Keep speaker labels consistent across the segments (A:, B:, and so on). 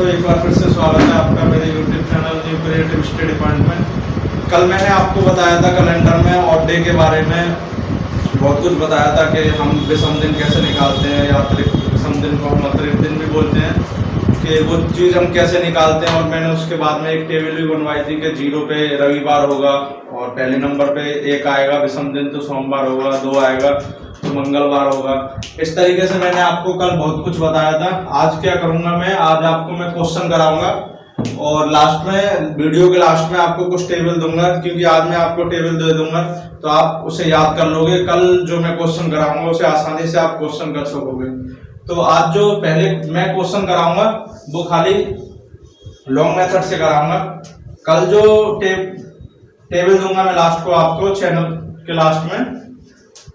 A: एक बार फिर से स्वागत है आपका मेरे YouTube channel new creative study point में। कल मैंने आपको बताया था कैलेंडर में ऑड डे के बारे में बहुत कुछ बताया था कि हम विषम दिन कैसे निकालते हैं या अतिरिक्त विषम दिन को हम अतिरिक्त दिन भी बोलते हैं कि वो चीज़ हम कैसे निकालते हैं। और मैंने उसके बाद में एक टेबल भी बनवाई थी कि 0 पे रविवार होगा और पहले नंबर पे 1 आएगा विषम दिन तो सोमवार होगा, 2 आएगा तो मंगलवार होगा। इस तरीके से मैंने आपको कल बहुत कुछ बताया था। आज क्या करूंगा मैं, आज आपको मैं क्वेश्चन कराऊंगा और लास्ट में वीडियो के लास्ट में आपको कुछ टेबल दूंगा, क्योंकि आज मैं आपको टेबल दे दूंगा तो आप उसे याद कर लोगे। कल जो मैं क्वेश्चन कराऊंगा उसे आसानी से आप क्वेश्चन कर सकोगे। तो आज जो पहले मैं क्वेश्चन कराऊंगा वो खाली लॉन्ग मेथड से कराऊंगा। कल जो टेबल दूंगा मैं लास्ट को आपको चैनल के लास्ट में,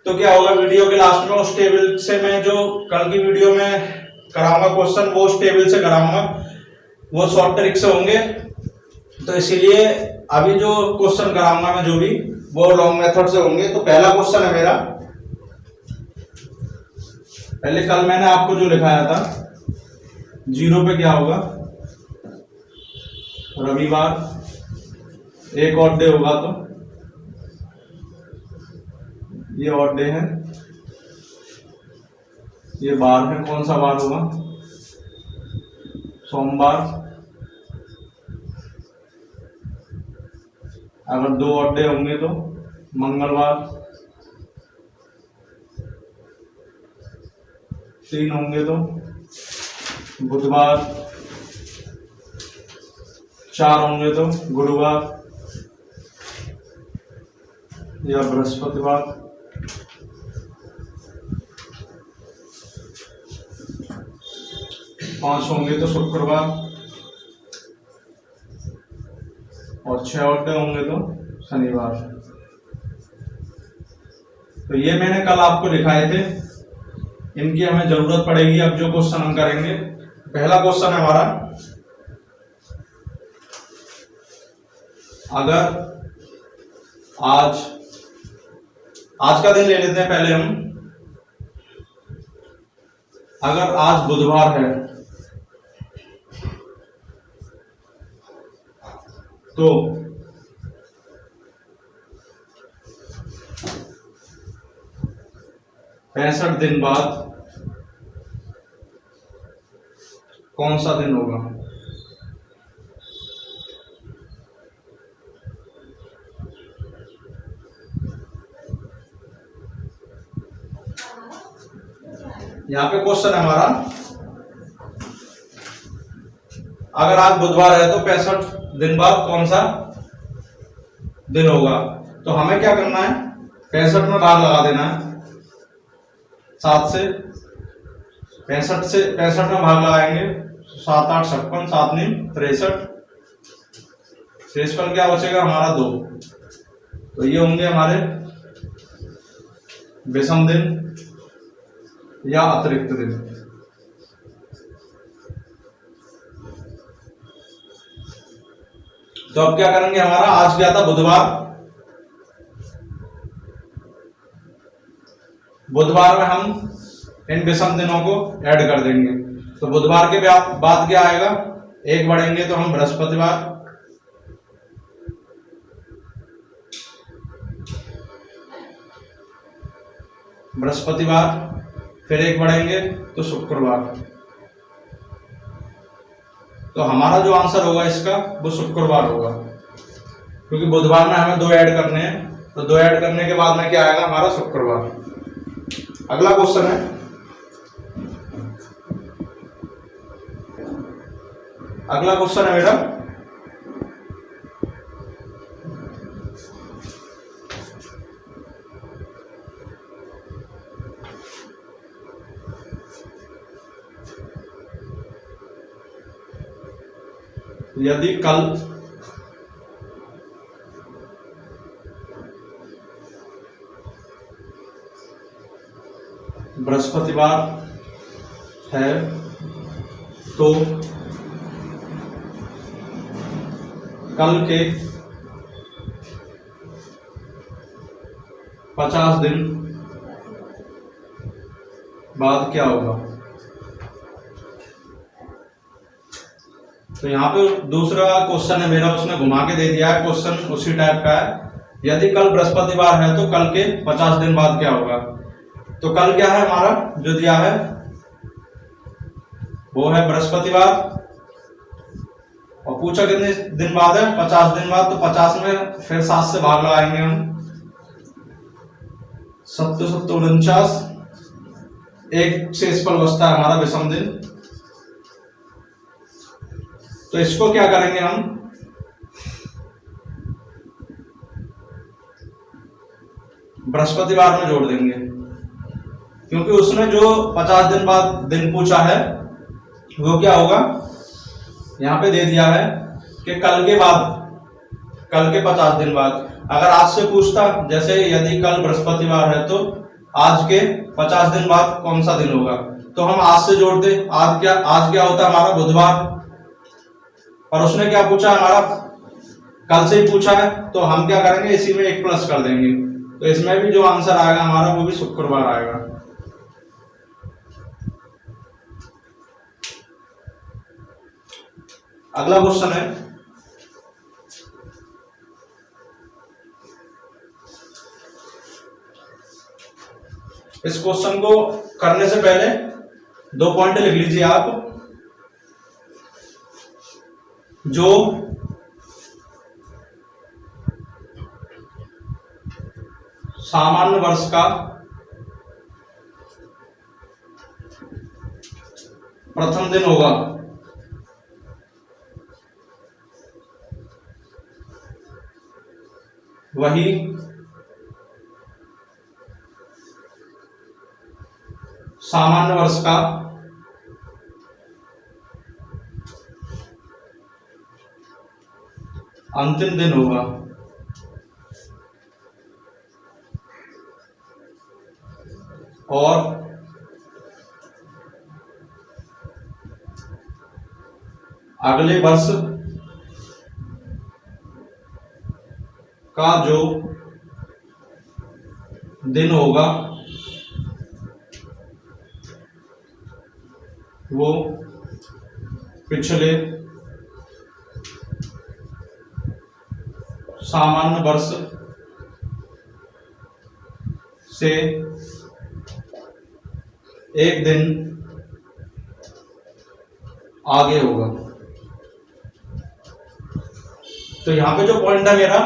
A: तो क्या होगा वीडियो के लास्ट में उस टेबल से मैं जो कल की वीडियो में कराऊंगा क्वेश्चन वो उस टेबल से कराऊंगा, वो शॉर्ट ट्रिक से होंगे। तो इसीलिए अभी जो क्वेश्चन कराऊंगा मैं जो भी वो लॉन्ग मेथड से होंगे। तो पहला क्वेश्चन है मेरा, पहले कल मैंने आपको जो लिखाया था 0 पे क्या होगा, रविवार, एक ऑड डे होगा तो ये ऑड डे है, ये बार है, कौन सा बार होगा, सोमवार। अगर 2 ऑड डे होंगे तो मंगलवार, 3 होंगे तो बुधवार, 4 होंगे तो गुरुवार या बृहस्पतिवार, 5 होंगे तो शुक्रवार और 6 ऑड डे होंगे तो शनिवार। तो ये मैंने कल आपको दिखाए थे, इनकी हमें जरूरत पड़ेगी अब जो क्वेश्चन हम करेंगे। पहला क्वेश्चन है हमारा, अगर आज का दिन ले लेते हैं पहले हम। अगर आज बुधवार है तो 65 दिन बाद कौन सा दिन होगा। यहां पे क्वेश्चन है हमारा, अगर आज बुधवार है तो 65 दिन बाद कौन सा दिन होगा। तो हमें क्या करना है, 65 में भाग लगा देना है 7 से। 65 में भाग लगाएंगे 7 8 56, 7 9 63, शेषफल क्या बचेगा हमारा 2। तो ये होंगे हमारे विषम दिन या अतिरिक्त दिन। तो अब क्या करेंगे, हमारा आज क्या था बुधवार, बुधवार में हम इन विषम दिनों को ऐड कर देंगे। तो बुधवार के बाद क्या आएगा, 1 बढ़ेंगे तो हम बृहस्पतिवार, फिर 1 बढ़ेंगे तो शुक्रवार। तो हमारा जो आंसर होगा इसका वो शुक्रवार होगा, क्योंकि बुधवार में हमें 2 ऐड करने हैं। तो 2 ऐड करने के बाद में क्या आएगा हमारा शुक्रवार। अगला क्वेश्चन है, अगला क्वेश्चन है मेरा, यदि कल बृहस्पतिवार है तो कल के 50 दिन बाद क्या होगा। तो यहाँ पे दूसरा क्वेश्चन है मेरा, उसने घुमा के दे दिया है, क्वेश्चन उसी टाइप का है। यदि कल बृहस्पतिवार है तो कल के 50 दिन बाद क्या होगा। तो कल क्या है हमारा जो दिया है वो है बृहस्पतिवार, और पूछा कितने दिन बाद है, 50 दिन बाद। तो 50 में फिर 7 से भाग लगाएंगे हम, 7 7 49, एक शेषफल बचता है हमारा विषम दिन। तो इसको क्या करेंगे हम, बृहस्पतिवार में जोड़ देंगे, क्योंकि उसने जो 50 दिन बाद दिन पूछा है वो क्या होगा, यहां पे दे दिया है कि कल के बाद, कल के 50 दिन बाद। अगर आज से पूछता, जैसे यदि कल बृहस्पतिवार है तो आज के 50 दिन बाद कौन सा दिन होगा, तो हम आज से जोड़ते। आज क्या होता है हमारा बुधवार, और उसने क्या पूछा हमारा कल से ही पूछा है, तो हम क्या करेंगे इसी में एक प्लस कर देंगे। तो इसमें भी जो आंसर आएगा हमारा वो भी शुक्रवार आएगा। अगला क्वेश्चन है, इस क्वेश्चन को करने से पहले 2 पॉइंट लिख लीजिए आप। जो सामान्य वर्ष का प्रथम दिन होगा वही सामान्य वर्ष का अंतिम दिन होगा। और अगले वर्ष का जो दिन होगा वो पिछले सामान्य वर्ष से एक दिन आगे होगा। तो यहां पे जो पॉइंट है मेरा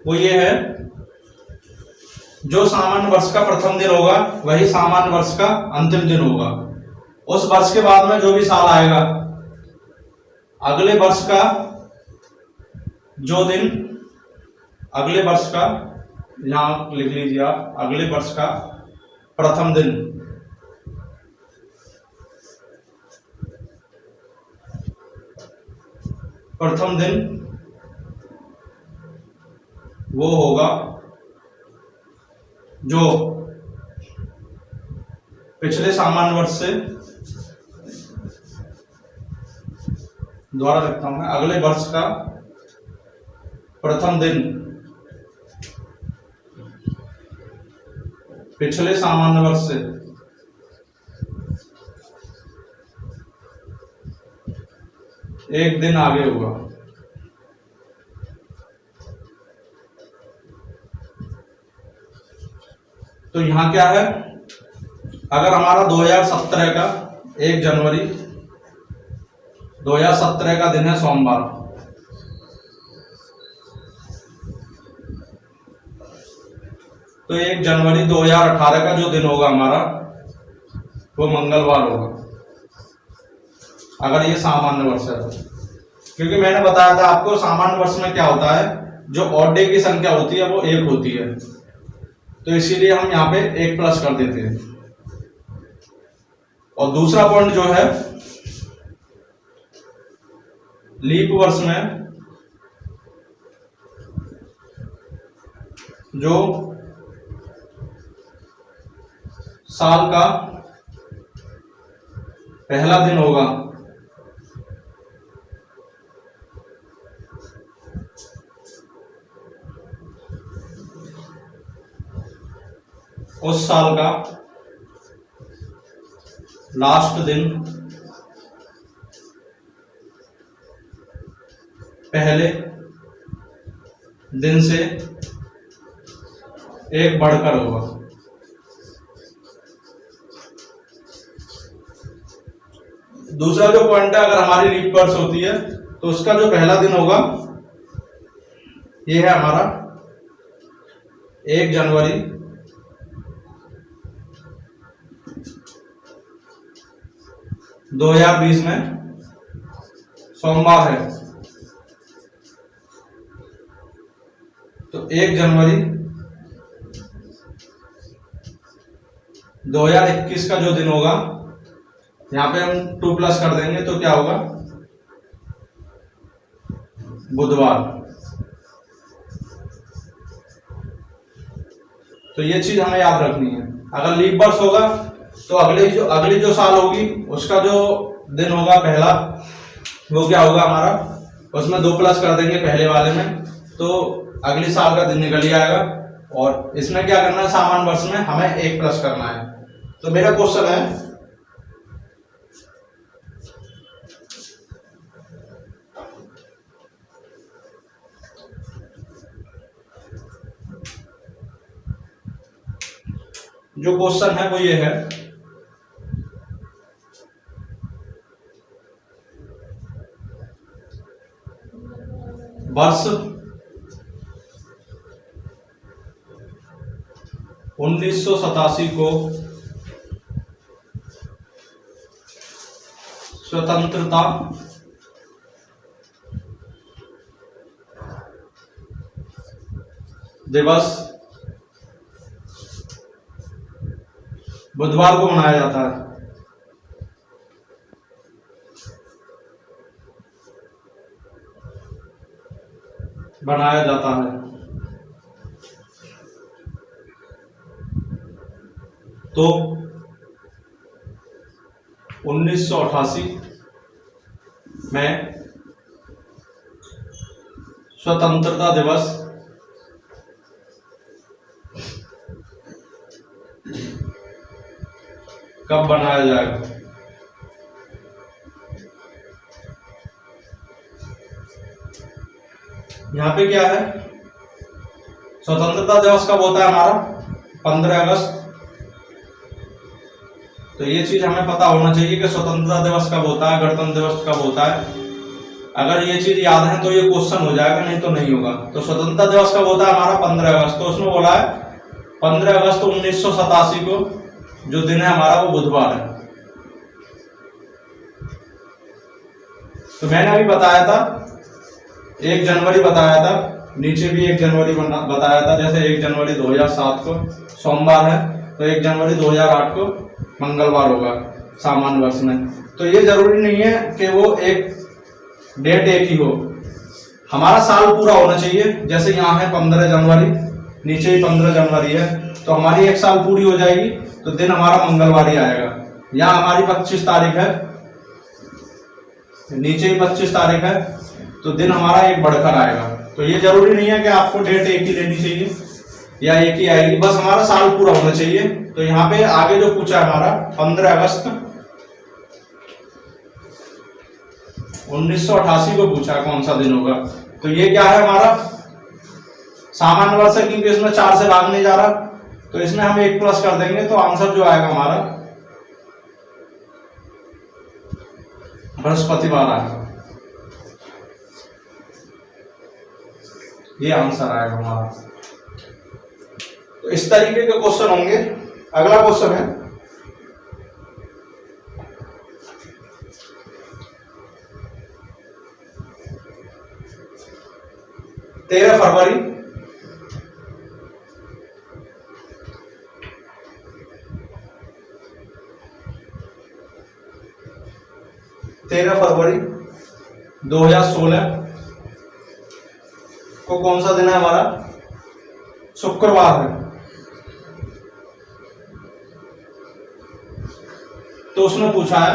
A: वो ये है, जो सामान्य वर्ष का प्रथम दिन होगा वही सामान्य वर्ष का अंतिम दिन होगा। उस वर्ष के बाद में जो भी साल आएगा, अगले वर्ष का जो दिन, अगले वर्ष का, यहां लिख लीजिए आप, अगले वर्ष का प्रथम दिन वो होगा जो पिछले सामान्य वर्ष से, दोबारा लिखता हूं मैं, अगले वर्ष का प्रथम दिन पिछले सामान्य वर्ष से एक दिन आगे होगा। तो यहां क्या है, अगर हमारा 2017 का 1 जनवरी 2017 का दिन है सोमवार, तो 1 जनवरी 2018 का जो दिन होगा हमारा वो मंगलवार होगा, अगर ये सामान्य वर्ष है तो। क्योंकि मैंने बताया था आपको सामान्य वर्ष में क्या होता है, जो ऑड डे की संख्या होती है वो 1 होती है, तो इसीलिए हम यहाँ पे 1 प्लस कर देते हैं। और दूसरा पॉइंट जो है, लीप वर्ष में जो साल का पहला दिन होगा उस साल का लास्ट दिन पहले दिन से एक बढ़कर होगा। दूसरा जो पॉइंट है, अगर हमारी लीप वर्ष होती है तो उसका जो पहला दिन होगा ये है हमारा 1 जनवरी 2020 में सोमवार है। तो 1 जनवरी 2021 का जो दिन होगा, यहां पे हम 2 प्लस कर देंगे तो क्या होगा, बुधवार। तो ये चीज हमें याद रखनी है। अगर लीप वर्ष होगा तो अगली जो साल होगी उसका जो दिन होगा पहला, वो क्या होगा हमारा, उसमें 2 प्लस कर देंगे पहले वाले में, तो अगली साल का दिन निकल ही आएगा। और इसमें क्या करना है, सामान्य वर्ष में हमें 1 प्लस करना है। तो मेरा क्वेश्चन है, जो क्वेश्चन है वो ये है, वर्ष 1987 को स्वतंत्रता दिवस बुधवार को मनाया जाता है। तो 1988 में स्वतंत्रता दिवस कब बनाया जाएगा? यहाँ पे क्या है, स्वतंत्रता दिवस कब होता है हमारा, 15 अगस्त। तो ये चीज हमें पता होना चाहिए कि स्वतंत्रता दिवस कब होता है, गणतंत्र दिवस कब होता है। अगर ये चीज याद है तो ये क्वेश्चन हो जाएगा, नहीं तो नहीं होगा। तो स्वतंत्रता दिवस कब होता है हमारा, 15 अगस्त। तो उसमें बोला है 15 अगस्त 1987 को जो दिन है हमारा वो बुधवार है। तो मैंने अभी बताया था 1 जनवरी बताया था, नीचे भी 1 जनवरी बताया था। जैसे 1 जनवरी 2007 को सोमवार है, तो 1 जनवरी 2008 को मंगलवार होगा सामान्य वर्ष में। तो ये जरूरी नहीं है कि वो एक डेट एक ही हो, हमारा साल पूरा होना चाहिए। जैसे यहाँ है 15 जनवरी, नीचे ही 15 जनवरी है, तो हमारी 1 साल पूरी हो जाएगी, तो दिन हमारा मंगलवार ही आएगा। यहाँ हमारी 25 तारीख है, नीचे ही 25 तारीख है, तो दिन हमारा एक बढ़कर आएगा। तो ये जरूरी नहीं है कि आपको डेट एक ही लेनी चाहिए या एक ही आएगी, बस हमारा साल पूरा होना चाहिए। तो यहाँ पे आगे जो पूछा हमारा 15 अगस्त 1988 को पूछा कौन सा दिन होगा। तो ये क्या है हमारा सामान्य वर्ष है, क्योंकि इसमें 4 से भाग नहीं जा रहा, तो इसमें हम 1 प्लस कर देंगे, तो आंसर जो आएगा हमारा बृहस्पतिवार आएगा। ये आंसर आएगा हमारा। तो इस तरीके के क्वेश्चन होंगे। अगला क्वेश्चन है, तेरह फरवरी 2016 को कौन सा दिन है हमारा, शुक्रवार है। तो उसने पूछा है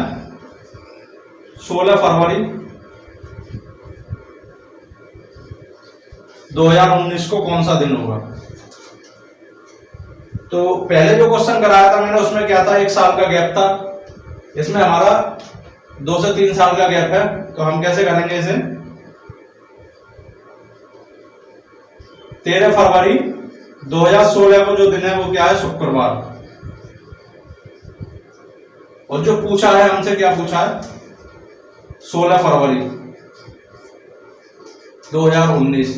A: 16 फरवरी 2019 को कौन सा दिन होगा। तो पहले जो क्वेश्चन कराया था मैंने, उसमें क्या था, 1 साल का गैप था। इसमें हमारा 2 से 3 साल का गैप है, तो हम कैसे करेंगे इसे, 13 फरवरी 2016 को जो दिन है वो क्या है, शुक्रवार। और जो पूछा है हमसे, क्या पूछा है, 16 फरवरी 2019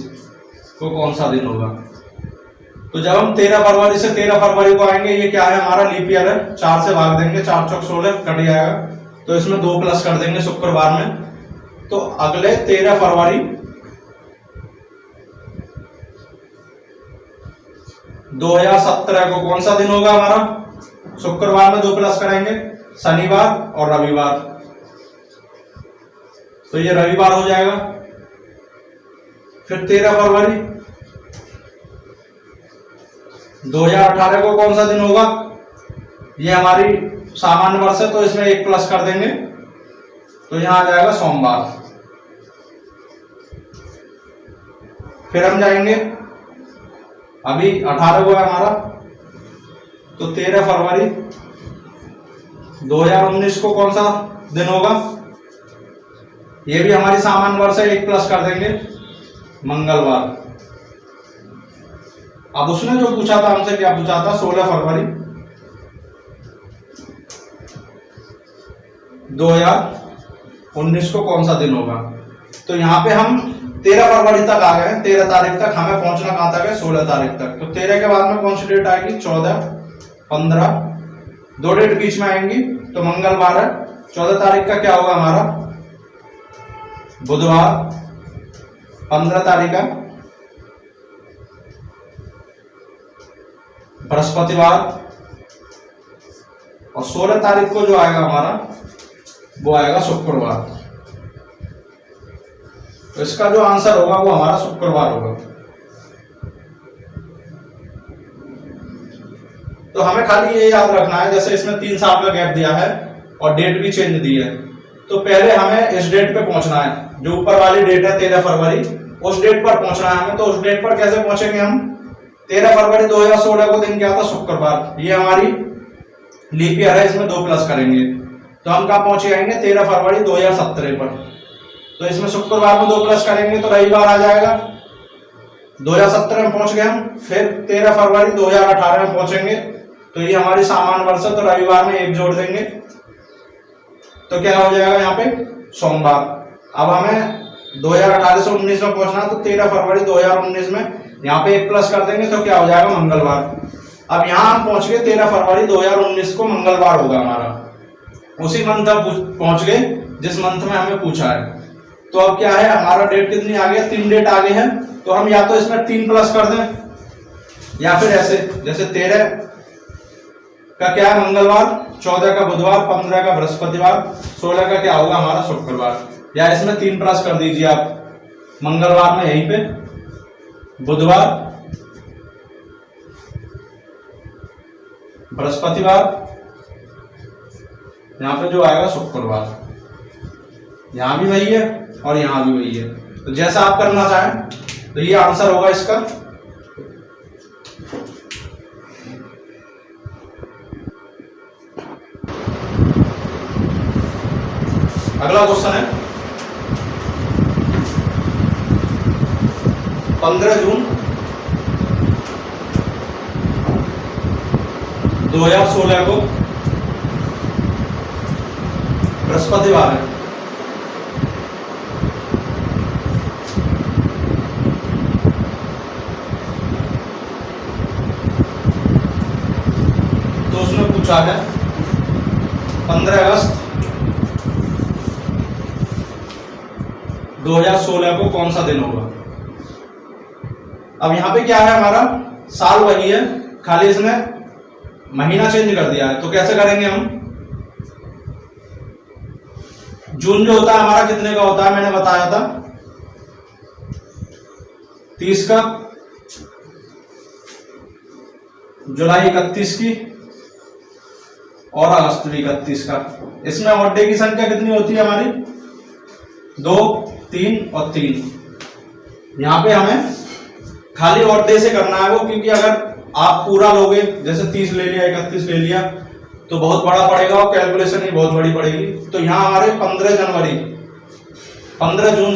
A: को कौन सा दिन होगा। तो जब हम 13 फरवरी से 13 फरवरी को आएंगे, ये क्या है, हमारा लीप ईयर है, 4 से भाग देंगे, 4 चौक 16 कट जाएगा, तो इसमें 2 प्लस कर देंगे शुक्रवार में। तो अगले 13 फरवरी 2017 को कौन सा दिन होगा हमारा, शुक्रवार में 2 प्लस करेंगे, शनिवार और रविवार, तो ये रविवार हो जाएगा। फिर 13 फरवरी 2018 को कौन सा दिन होगा, ये हमारी सामान्य वर्ष है, तो इसमें 1 प्लस कर देंगे, तो यहां आ जाएगा सोमवार। फिर हम जाएंगे, अभी 18 को है हमारा, तो 13 फरवरी 2019 को कौन सा दिन होगा, ये भी हमारी सामान्य वर्ष है, 1 प्लस कर देंगे, मंगलवार। अब उसने जो पूछा था हमसे, क्या पूछा था, 16 फरवरी 2019 को कौन सा दिन होगा। तो यहाँ पे हम 13 फरवरी तक आ गए, 13 तारीख तक हमें पहुंचना कहां तक है, 16 तारीख तक। तो 13 के बाद में कौन सी डेट आएगी, 14, 15, 2 डेट बीच में आएंगी, तो मंगलवार है। 14 तारीख का क्या होगा हमारा, बुधवार। 15 तारीख का बृहस्पतिवार, और 16 तारीख को जो आएगा हमारा, वो आएगा शुक्रवार। तो इसका जो आंसर होगा वो हमारा शुक्रवार होगा। तो हमें खाली ये याद रखना है, जैसे इसमें 3 साल का गैप दिया है और डेट भी चेंज दी है, तो पहले हमें इस डेट पे पहुंचना है, जो ऊपर वाली डेट है 13 फरवरी, उस डेट पर पहुंचना है हमें। तो उस डेट पर कैसे पहुंचेंगे हम, 13 फरवरी 2016 को दिन क्या था, शुक्रवार, ये हमारी लीप ईयर है, इसमें 2 प्लस करेंगे, तो हम कहाँ पहुंचे आएंगे, 13 फरवरी 2017 पर। तो इसमें शुक्रवार में 2 प्लस करेंगे तो रविवार आ जाएगा, 2017 में पहुंच गए हम। फिर 13 फरवरी 2018 में पहुंचेंगे, तो ये हमारी सामान्य वर्ष है, तो रविवार में 1 जोड़ देंगे, तो क्या हो जाएगा यहाँ पे, सोमवार। अब हमें 2018 से 19 में पहुंचना, तो 13 फरवरी 2019 में यहाँ पे 1 प्लस कर देंगे, तो क्या हो जाएगा, मंगलवार। अब यहाँ हम पहुंच गए 13 फरवरी 2019 को, मंगलवार होगा हमारा, उसी मंथ तक पहुंच गए जिस मंथ में हमें पूछा है। तो अब क्या है, हमारा डेट कितनी आ गई, 3 डेट आगे है, तो हम या तो इसमें 3 प्लस कर दें, या फिर ऐसे, जैसे 13 का क्या है, मंगलवार, 14 का बुधवार, 15 का बृहस्पतिवार, 16 का क्या होगा हमारा, शुक्रवार। या इसमें 3 प्लस कर दीजिए आप, मंगलवार में यहीं पे, बुधवार, बृहस्पतिवार, यहां पे जो आएगा शुक्रवार। यहां भी वही है और यहां भी वही है, तो जैसा आप करना चाहें, तो ये आंसर होगा इसका। अगला क्वेश्चन है 15 जून 2016 को बृहस्पतिवार है, तो उसमें पूछा है 15 अगस्त 2016 को कौन सा दिन होगा। अब यहां पे क्या है, हमारा साल वही है, खाली इसने महीना चेंज कर दिया है। तो कैसे करेंगे हम, जून जो होता है हमारा कितने का होता है, मैंने बताया था 30 का, जुलाई 31 की, और अगस्त भी 31 का। इसमें ऑड डे की संख्या कितनी होती है हमारी, 2, 3 और 3। यहां पे हमें खाली ऑड डे से करना है वो, क्योंकि अगर आप पूरा लोगे, जैसे 30 ले लिया, 31 ले लिया, तो बहुत बड़ा पड़ेगा और कैलकुलेशन ही बहुत बड़ी पड़ेगी। तो यहाँ हमारे 15 जून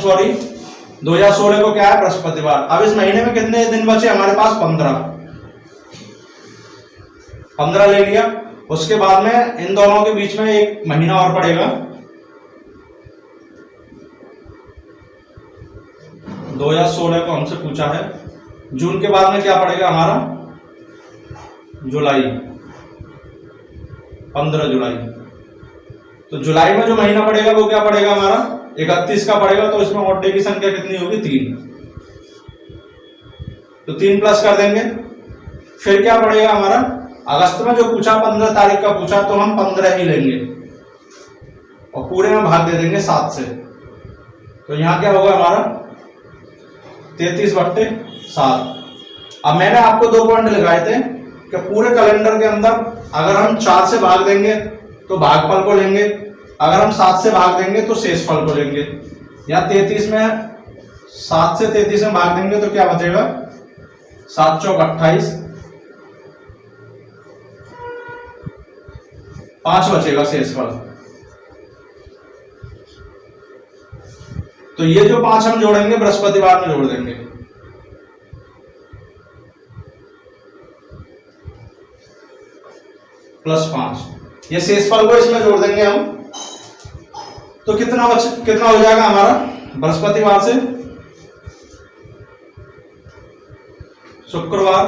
A: 2016 को क्या है, बृहस्पतिवार। अब इस महीने में कितने दिन बचे हमारे पास, 15 ले लिया। उसके बाद में इन दोनों के बीच में एक महीना और पड़ेगा, 2016 को हमसे पूछा है। जून के बाद में क्या पड़ेगा हमारा, जुलाई, 15 जुलाई। तो जुलाई में जो महीना पड़ेगा वो क्या पड़ेगा हमारा, 31 का पड़ेगा। तो इसमें ऑड डे की संख्या कितनी होगी, 3। तो 3 प्लस कर देंगे। फिर क्या पड़ेगा हमारा, अगस्त में जो पूछा 15 तारीख का पूछा, तो हम 15 ही लेंगे और पूरे में भाग दे देंगे 7 से। तो यहां क्या होगा हमारा, 33/7। अब मैंने आपको 2 पॉइंट लिखाए थे कि पूरे कैलेंडर के अंदर अगर हम 4 से भाग देंगे तो भागफल को लेंगे, अगर हम 7 से भाग देंगे तो शेषफल को लेंगे। या 33 में 7 से 33 में भाग देंगे तो क्या बचेगा, 7 चौक 28, 5 बचेगा शेषफल। तो ये जो 5 हम जोड़ेंगे बृहस्पतिवार में जोड़ देंगे। +5, ये शेषफल को इसमें जोड़ देंगे हम। तो कितना हो जाएगा हमारा, बृहस्पतिवार से शुक्रवार,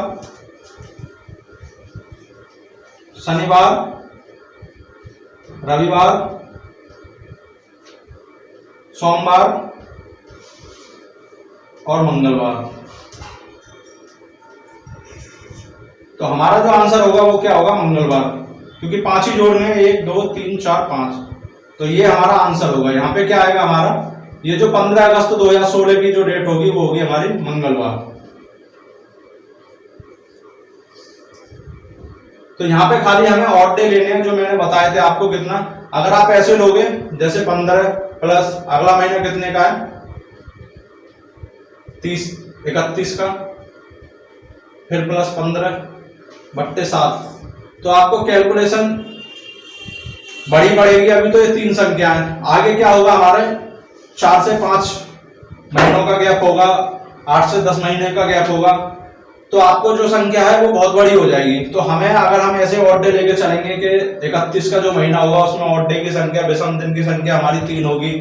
A: शनिवार, रविवार, सोमवार और मंगलवार। तो हमारा जो आंसर होगा वो क्या होगा, मंगलवार, क्योंकि 5 ही जोड़ने हैं, 1 2 3 4 5। तो ये हमारा आंसर होगा। यहाँ पे क्या आएगा हमारा, ये जो 15 अगस्त 2016 की जो डेट होगी वो होगी हमारी मंगलवार। तो यहाँ पे खाली हमें ऑड डे लेने हैं जो मैंने बताए थे आपको। कितना, अगर आप ऐसे लोगे जैसे 15 प्लस अगला महीना कितने का है, 31 का, फिर प्लस 15/7। तो आपको कैलकुलेशन बड़ी पड़ेगी। अभी तो ये 3 संख्या है, आगे क्या होगा हमारे 4 से 5 महीनों का गैप होगा, 8 से 10 महीने का गैप होगा। तो आपको जो संख्या है वो बहुत बड़ी हो जाएगी। तो हमें, अगर हम ऐसे ऑड डे लेके चलेंगे कि 31 का जो महीना होगा उसमें ऑड डे की संख्या, विषम दिन की संख्या हमारी 3 होगी,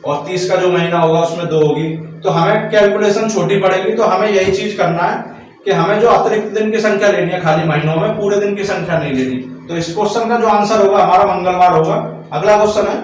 A: और 30 का जो महीना होगा उसमें 2 होगी, तो हमें कैलकुलेशन छोटी पड़ेगी। तो हमें यही चीज करना है कि हमें जो अतिरिक्त दिन की संख्या लेनी है खाली महीनों में, पूरे दिन की संख्या नहीं लेनी। तो इस क्वेश्चन का जो आंसर होगा हमारा मंगलवार होगा। अगला क्वेश्चन है,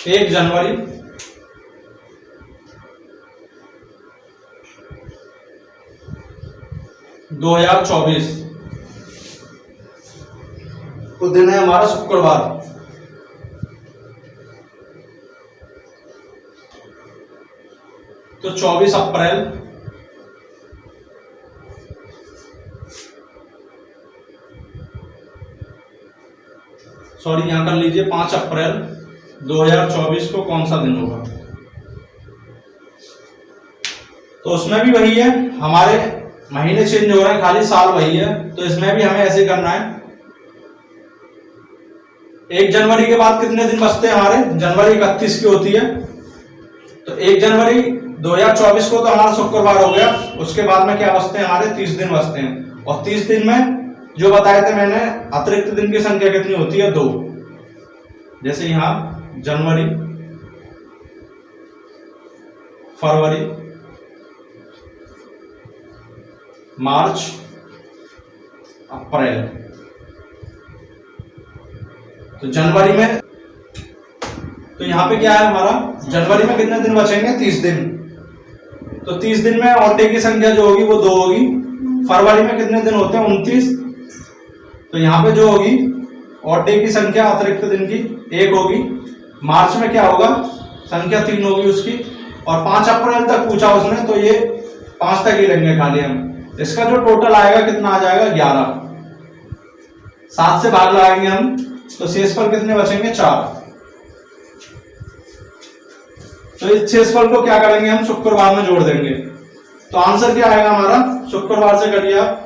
A: एक जनवरी 2024 तो दिन है हमारा शुक्रवार। तो 24 अप्रैल यहां कर लीजिए 5 अप्रैल 2024 को कौन सा दिन होगा। तो उसमें भी वही है, हमारे महीने चेंज हो रहे हैं, खाली साल वही है। तो इसमें भी हमें ऐसे करना है। 1 जनवरी के बाद कितने दिन बचते हैं हमारे, जनवरी 31 की होती है। तो 1 जनवरी 2024 को तो हमारा शुक्रवार हो गया। उसके बाद में क्या बचते हैं हमारे, 30 दिन बचते हैं। और 30 दिन में जो बताए थे मैंने, अतिरिक्त दिन की संख्या कितनी होती है, 2। जैसे यहां जनवरी, फरवरी, मार्च, अप्रैल। तो जनवरी में, तो यहां पे क्या है हमारा, जनवरी में कितने दिन बचेंगे, 30 दिन। तो 30 दिन में ऑड डे की संख्या जो होगी वो 2 होगी। फरवरी में कितने दिन होते हैं, 29। तो यहां पे जो होगी ऑड डे की संख्या अतिरिक्त दिन की 1 होगी। मार्च में क्या होगा, संख्या 3 होगी उसकी। और 5 अप्रैल तक पूछा उसने, तो ये 5 तक ही लेंगे खाली हम। इसका जो टोटल आएगा कितना आ जाएगा, 11। 7 से भाग लगाएंगे हम तो शेषफल कितने बचेंगे 4। तो इस शेषफल को क्या करेंगे हम शुक्रवार में जोड़ देंगे। तो आंसर क्या आएगा हमारा, शुक्रवार से करिए आप,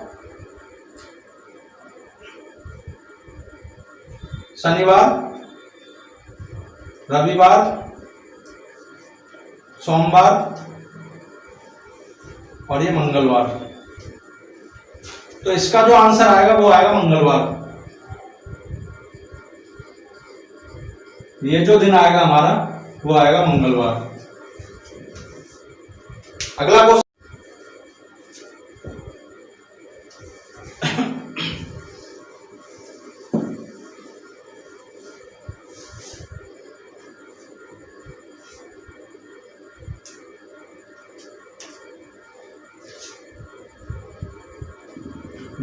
A: शनिवार, रविवार, सोमवार और ये मंगलवार। तो इसका जो आंसर आएगा वो आएगा मंगलवार। ये जो दिन आएगा हमारा वो आएगा मंगलवार। अगला क्वेश्चन,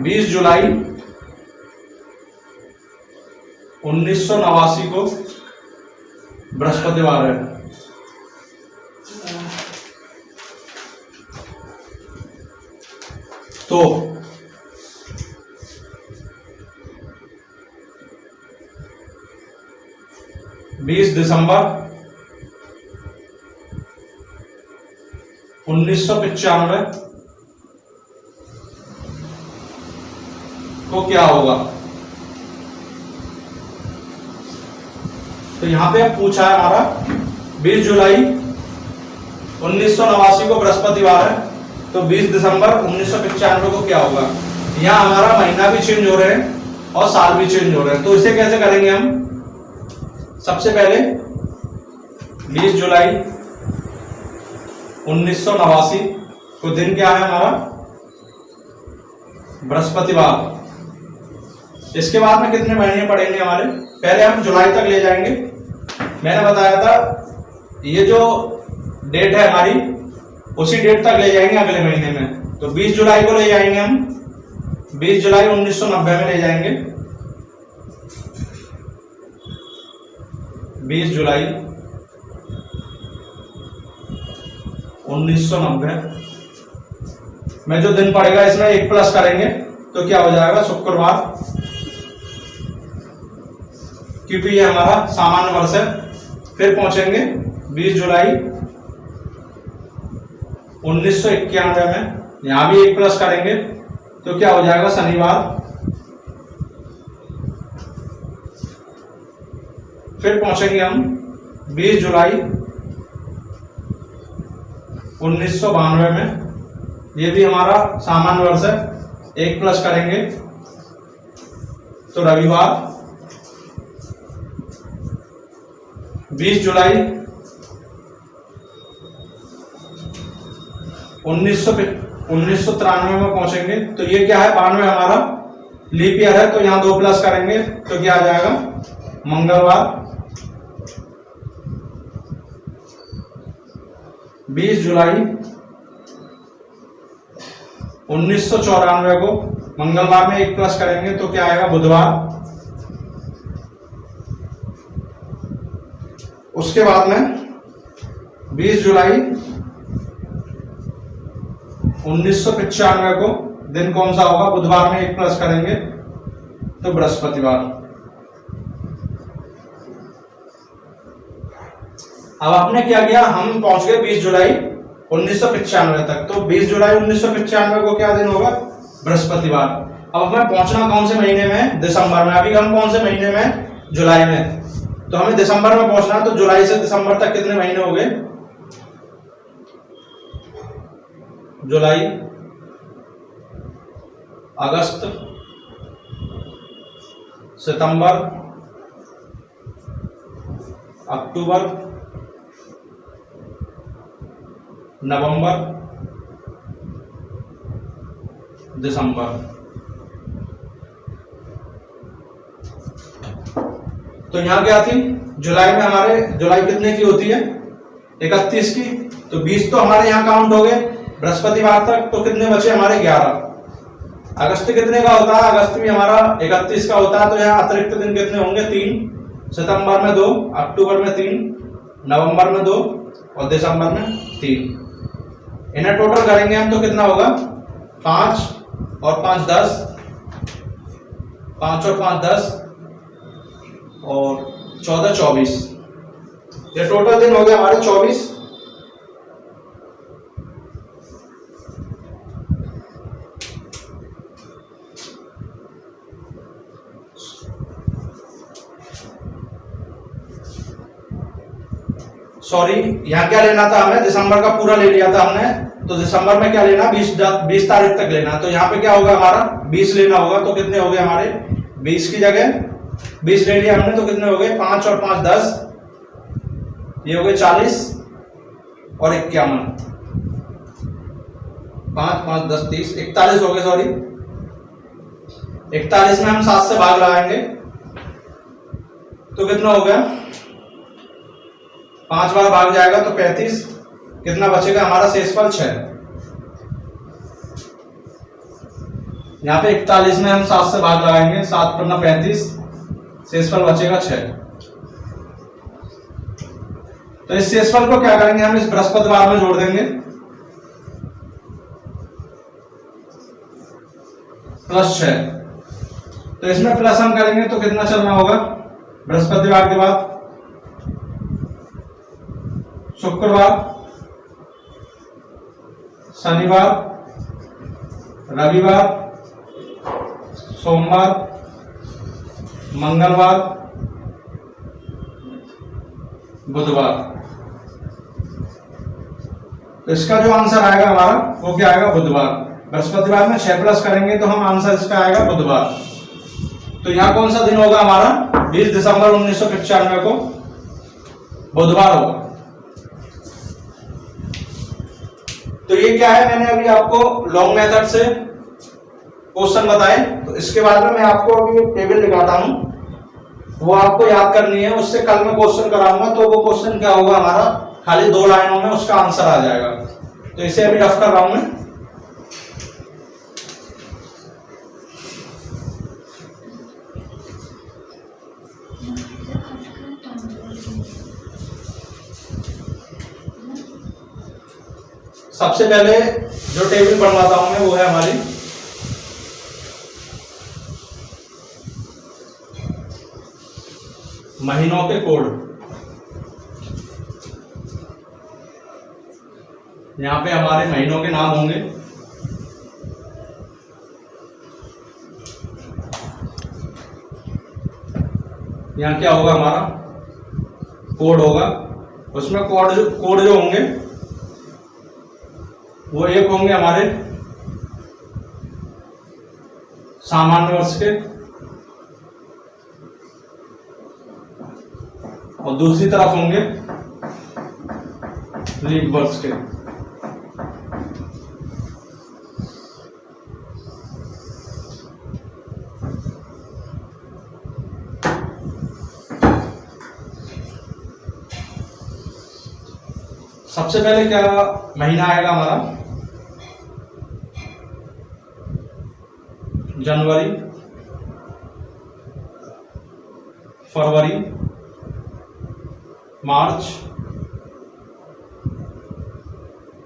A: बीस जुलाई 1989 को बृहस्पतिवार है। तो 20 दिसंबर 1995 को क्या होगा। तो यहां पे पूछा है हमारा 20 जुलाई 1989 को बृहस्पतिवार है, तो 20 दिसंबर 1995 को क्या होगा। यहाँ हमारा महीना भी चेंज हो रहे हैं और साल भी चेंज हो रहे हैं। तो इसे कैसे करेंगे हम, सबसे पहले 20 जुलाई 1989 को दिन क्या है हमारा, बृहस्पतिवार। इसके बाद में कितने महीने पड़ेंगे हमारे, पहले हम जुलाई तक ले जाएंगे। मैंने बताया था ये जो डेट है हमारी उसी डेट तक ले जाएंगे अगले महीने में। तो 20 जुलाई को ले जाएंगे हम, 20 जुलाई 1990 में ले जाएंगे। 20 जुलाई 1990 में जो दिन पड़ेगा इसमें 1 प्लस करेंगे तो क्या हो जाएगा, शुक्रवार, क्योंकि ये हमारा सामान्य वर्ष है। फिर पहुंचेंगे 20 जुलाई 1991 में, यहां भी 1 प्लस करेंगे तो क्या हो जाएगा, शनिवार। फिर पहुंचेंगे हम 20 जुलाई 1992 में, ये भी हमारा सामान्य वर्ष है, 1 प्लस करेंगे तो रविवार। 20 जुलाई 1993 में पहुंचेंगे तो ये क्या है, 92 हमारा लीप ईयर है, तो यहां 2 प्लस करेंगे तो क्या आ जाएगा, मंगलवार। 20 जुलाई 1994 को मंगलवार में 1 प्लस करेंगे तो क्या आएगा, बुधवार। उसके बाद में 20 जुलाई 1995 को दिन कौन सा होगा, बुधवार में 1 प्लस करेंगे तो बृहस्पतिवार। अब आपने क्या किया, हम पहुंच गए 20 जुलाई 1995 तक। तो 20 जुलाई 1995 को क्या दिन होगा, बृहस्पतिवार। अब हमें पहुंचना कौन से महीने में, दिसंबर में। अभी हम कौन से महीने में, जुलाई में। तो हमें दिसंबर में पहुंचना, तो जुलाई से दिसंबर तक कितने महीने हो गए, जुलाई, अगस्त, सितंबर, अक्टूबर, नवंबर, दिसंबर। तो यहां क्या थी, जुलाई में हमारे, जुलाई कितने की होती है, 31 की। तो 20 तो हमारे यहां काउंट हो गए बृहस्पतिवार तक, तो कितने बचे हमारे, 11। अगस्त कितने का होता है, अगस्त भी हमारा 31 का होता है, तो यहाँ अतिरिक्त दिन कितने होंगे, 3। सितंबर में 2, अक्टूबर में 3, नवंबर में 2 और दिसंबर में 3। इन्हें टोटल करेंगे हम तो कितना होगा, 5 और 5 10, 5 और 5 10 और 14 24, ये टोटल दिन हो गए हमारे 24। सॉरी, यहाँ क्या लेना था हमें, दिसंबर का पूरा ले लिया था हमने, तो दिसंबर में क्या लेना, 20 तारीख तक लेना। तो यहाँ पे क्या होगा हमारा 20 लेना होगा, तो कितने हो गए हमारे 20 की जगह 20 ले लिया हमने, तो कितने हो गए 5 और 5 10, ये हो गए 40 और 51, 5 5 10 30 41 हो गए। सॉरी 41 में हम 7 से भाग लगाएंगे तो कितना हो गया, 5 बार भाग जाएगा तो 35, कितना बचेगा हमारा शेषफल 6। यहाँ पे 41 में हम 7 से भाग लगाएंगे, 7 पन्ना 35, शेषफल बचेगा 6। तो इस शेषफल को क्या करेंगे, हम इस बृहस्पतिवार में जोड़ देंगे, +6। तो इसमें प्लस हम करेंगे तो कितना चलना होगा, बृहस्पतिवार के बाद शुक्रवार, शनिवार, रविवार, सोमवार, मंगलवार, बुधवार। तो इसका जो आंसर आएगा हमारा वो क्या आएगा, बुधवार। बृहस्पतिवार में 6 प्लस करेंगे तो हम आंसर इसका आएगा बुधवार। तो यहाँ कौन सा दिन होगा हमारा, 20 दिसंबर 1995 को बुधवार होगा। तो ये क्या है, मैंने अभी आपको लॉन्ग मेथड से क्वेश्चन बताए, तो इसके बाद में मैं आपको अभी टेबल दिखाता हूं, वो आपको याद करनी है, उससे कल मैं क्वेश्चन कराऊंगा। तो वो क्वेश्चन क्या होगा हमारा, खाली 2 लाइनों में उसका आंसर आ जाएगा। तो इसे अभी रफ कर रहा हूं मैं। सबसे पहले जो टेबल बनवाता हूं मैं वो है हमारी महीनों के कोड। यहां पे हमारे महीनों के नाम होंगे, यहां क्या होगा हमारा कोड होगा, उसमें कोड जो होंगे वो एक होंगे हमारे सामान्य वर्ष के और दूसरी तरफ होंगे लीप वर्ष के। सबसे पहले क्या महीना आएगा हमारा, जनवरी, फरवरी, मार्च,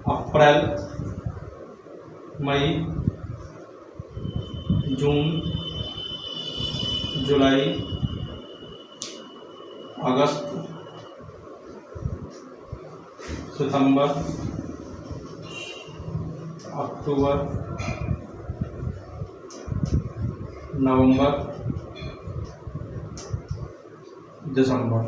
A: अप्रैल, मई, जून, जुलाई, अगस्त, सितंबर, अक्टूबर, नवंबर, दिसंबर।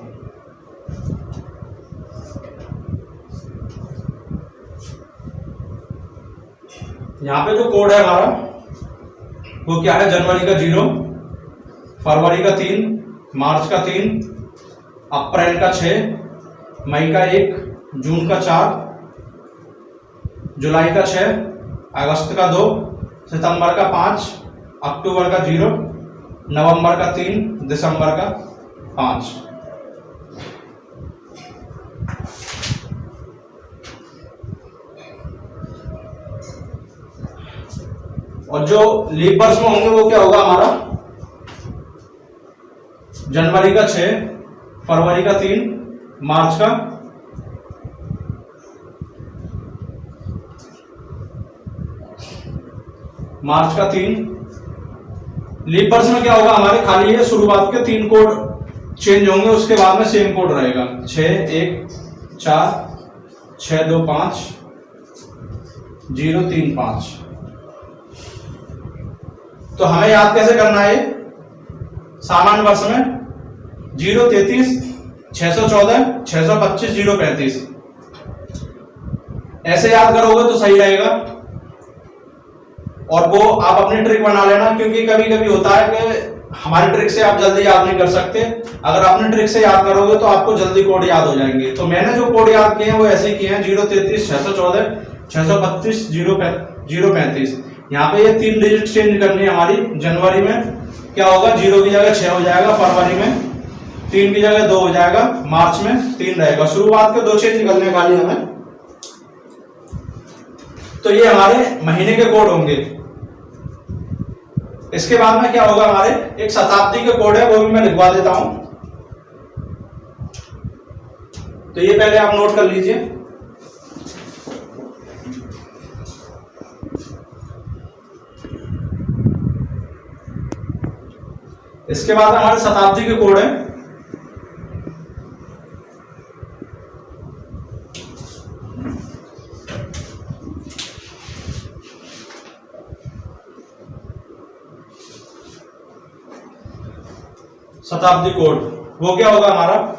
A: यहां पे जो कोड है हमारा वो क्या है, जनवरी का 0, फरवरी का 3, मार्च का 3, अप्रैल का 6, मई का 1, जून का 4, जुलाई का 6, अगस्त का 2, सितंबर का 5, अक्टूबर का 0, नवंबर का 3, दिसंबर का 5। और जो लीप वर्ष में होंगे वो क्या होगा हमारा, जनवरी का 6, फरवरी का 3, मार्च का 3, लीप वर्ड्स में क्या होगा हमारे, खाली ये शुरुआत के 3 कोड चेंज होंगे, उसके बाद में सेम कोड रहेगा 6 1 4 6 2 5 0 3 5। तो हमें याद कैसे करना है, सामान्य वर्ष में 033 614 625 035 ऐसे याद करोगे तो सही रहेगा। और वो आप अपनी ट्रिक बना लेना, क्योंकि कभी कभी होता है कि हमारी ट्रिक से आप जल्दी याद नहीं कर सकते। अगर अपनी ट्रिक से याद करोगे तो आपको जल्दी कोड याद हो जाएंगे। तो मैंने जो कोड याद किए हैं वो ऐसे किए हैं 033 614 625 035। यहाँ पे ये 3 डिजिट चेंज करनी है हमारी। जनवरी में क्या होगा, 0 की जगह 6 हो जाएगा, फरवरी में 3 की जगह 2 हो जाएगा, मार्च में 3 रहेगा। शुरुआत के 2 चेंज निकलने वाली हमें। तो ये हमारे महीने के कोड होंगे। इसके बाद में क्या होगा, हमारे एक शताब्दी के कोड है, वो भी मैं लिखवा देता हूं। तो ये पहले आप नोट कर लीजिए। इसके बाद हमारे शताब्दी के कोड है। शताब्दी कोड वो क्या होगा हमारा,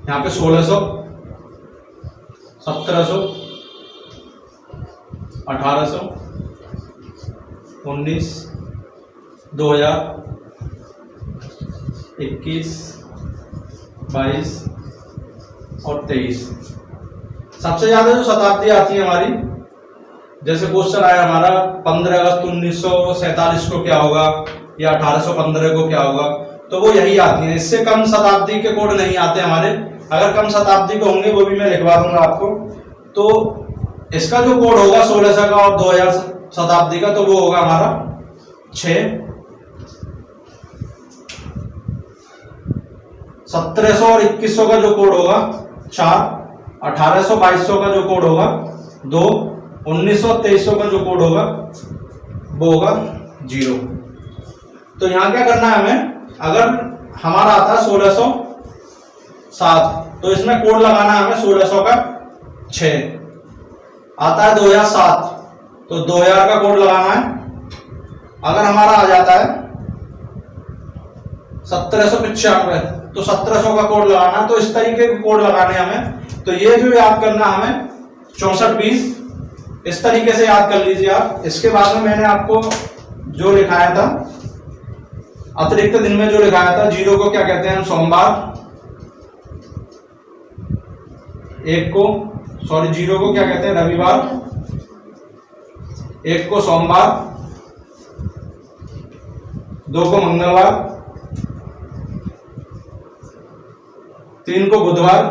A: यहाँ पे 1600 1700 1800 19 2000 21 22 और 23। सबसे ज्यादा जो शताब्दी आती है हमारी, जैसे क्वेश्चन आया हमारा 15 अगस्त 1947 को क्या होगा या 1815 को क्या होगा, तो वो यही आती है। इससे कम शताब्दी के कोड नहीं आते हमारे। अगर कम शताब्दी के होंगे वो भी मैं लिखवा दूंगा आपको। तो इसका जो कोड होगा 1600 का और 2000 शताब्दी का, तो वो होगा हमारा 6 1700 और 2100 का जो कोड होगा 4 1800 2200 का जो कोड होगा 2 1900 2300 का जो कोड होगा वो होगा 0। तो यहां क्या करना है हमें, अगर हमारा आता है 1607 तो इसमें कोड लगाना है हमें 1600 का 6। आता है 2007 तो 2000 का कोड लगाना है। अगर हमारा आ जाता है 1795 तो 1700 का कोड लगाना है। तो इस तरीके के कोड लगाने हमें। तो ये जो याद करना हमें 6420 इस तरीके से याद कर लीजिए आप। इसके बाद में मैंने आपको जो लिखाया था अतिरिक्त दिन में जो लिखाया था, 0 को क्या कहते हैं हम, सोमवार। 0 को क्या कहते हैं, रविवार। 1 को सोमवार, 2 को मंगलवार, 3 को बुधवार,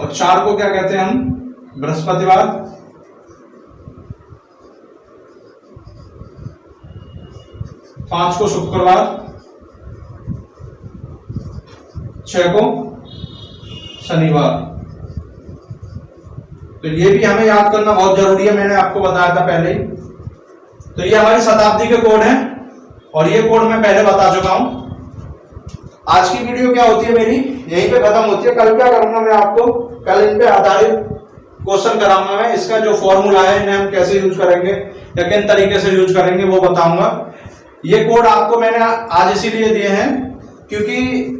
A: और 4 को क्या कहते हैं हम, बृहस्पतिवार। 5 को शुक्रवार, 6 को शनिवार। तो ये भी हमें याद करना बहुत जरूरी है, मैंने आपको बताया था पहले ही। तो ये हमारी शताब्दी के कोड हैं और ये कोड मैं पहले बता चुका हूं। आज की वीडियो क्या होती है मेरी, यहीं पे खत्म होती है। कल क्या करूंगा मैं आपको, कल इन पे आधारित क्वेश्चन कराऊंगा मैं। इसका जो फॉर्मूला है इन्हें हम कैसे यूज करेंगे या किन तरीके से यूज करेंगे वो बताऊंगा। ये कोड आपको मैंने आज इसीलिए दिए हैं क्योंकि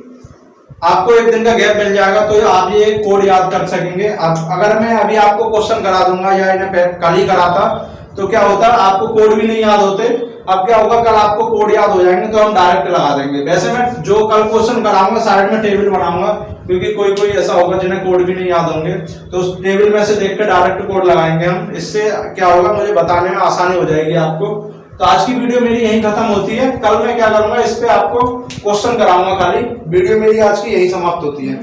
A: आपको एक दिन का गैप मिल जाएगा तो आप ये कोड याद कर सकेंगे। अब अगर मैं अभी आपको क्वेश्चन करा दूंगा या इन्हें कल ही कराता तो क्या होता, आपको कोड भी नहीं याद होते। अब क्या होगा, कल आपको कोड याद हो जाएंगे तो हम डायरेक्ट लगा देंगे। वैसे मैं जो कल क्वेश्चन कराऊंगा साइड में टेबल बनाऊंगा, क्योंकि कोई कोई ऐसा होगा जिन्हें कोड भी नहीं याद होंगे, तो उस टेबल में से देख कर डायरेक्ट कोड लगाएंगे हम। इससे क्या होगा, मुझे बताने में आसानी हो जाएगी आपको। तो आज की वीडियो मेरी यही खत्म होती है। कल मैं क्या करूंगा, इस पे आपको क्वेश्चन कराऊंगा खाली। वीडियो मेरी आज की यही समाप्त होती है।